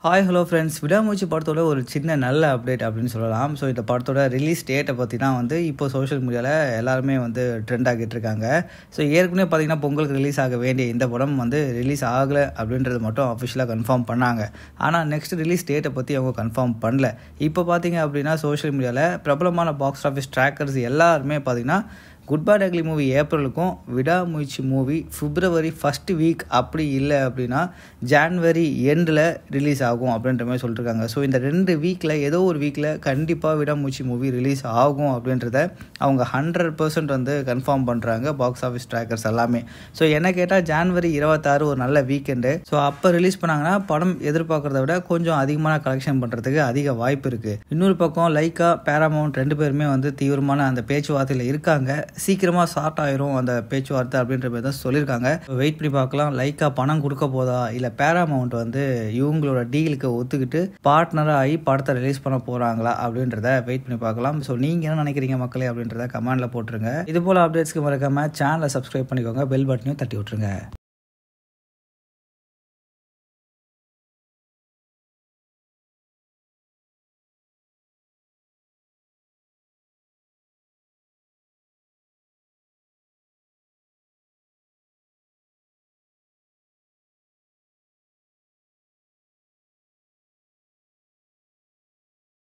Hi hello friends, விடாமுயற்சி படத்தோட ஒரு சின்ன நல்ல அப்டேட் அப்படின்னு சொல்லலாம். ஸோ இந்த படத்தோட ரிலீஸ் டேட்டை பற்றி தான் இப்போ சோஷியல் மீடியாவில் எல்லாருமே ட்ரெண்ட் ஆகிட்டு இருக்காங்க. ஸோ ஏற்கனவே பார்த்தீங்கன்னா பொங்கலுக்கு ரிலீஸ் ஆக வேண்டிய இந்த படம் ரிலீஸ் ஆகலை அப்படின்றது மட்டும் அஃபிஷியலாக கன்ஃபார்ம் பண்ணாங்க. ஆனால் நெக்ஸ்ட் ரிலீஸ் டேட்டை பற்றி அவங்க கன்ஃபார்ம் பண்ணல. இப்போ பார்த்தீங்க அப்படின்னா சோஷியல் மீடியாவில் பிரபலமான பாக்ஸ் ஆஃபீஸ் ட்ராக்கர்ஸ் எல்லாருமே பார்த்தீங்கன்னா குட் பேட் அக்லி மூவி ஏப்ரலுக்கும் விடாமுயற்சி மூவி பிப்ரவரி ஃபர்ஸ்ட் வீக், அப்படி இல்லை அப்படின்னா ஜான்வரி எண்டில் ரிலீஸ் ஆகும் அப்படின்ற மாதிரி சொல்லிட்டுருக்காங்க. ஸோ இந்த 2 வீக்கில் ஏதோ ஒரு வீக்கில் கண்டிப்பாக விடாமுயற்சி மூவி ரிலீஸ் ஆகும் அப்படின்றத அவங்க 100% கன்ஃபார்ம் பண்ணுறாங்க பாக்ஸ் ஆஃபீஸ் ட்ராக்கர்ஸ் எல்லாமே. ஸோ என்ன கேட்டால் ஜான்வரி 26 ஒரு நல்ல வீக்கெண்டு. ஸோ அப்போ ரிலீஸ் பண்ணாங்கன்னா படம் எதிர்பார்க்குறத விட கொஞ்சம் அதிகமான கலெக்ஷன் பண்ணுறதுக்கு அதிக வாய்ப்பு இருக்குது. இன்னொரு பக்கம் லைக்கா, பேராமவுண்ட் 2 பேருமே தீவிரமான அந்த பேச்சுவார்த்தையில் இருக்காங்க. சீக்கிரமாக ஸ்டார்ட் ஆயிரும் அந்த பேச்சுவார்த்தை அப்படின்ற மாதிரி தான் சொல்லியிருக்காங்க. வெயிட் பண்ணி பார்க்கலாம். லைக்கா பணம் கொடுக்க போதா, இல்லை பேராமவுண்ட் இவங்களோட டீலுக்கு ஒத்துக்கிட்டு பார்ட்னராக ஆகி படத்தை ரிலீஸ் பண்ண போகிறாங்களா அப்படின்றத வெயிட் பண்ணி பார்க்கலாம். ஸோ நீங்கள் என்ன நினைக்கிறீங்க மக்களே அப்படின்றத கமெண்டில் போட்டுருங்க. இது போல் அப்டேட்ஸ்க்கு மறக்காம சேனலை சப்ஸ்கிரைப் பண்ணிக்கோங்க, பெல் பட்டனையும் தட்டி விட்டுருங்க.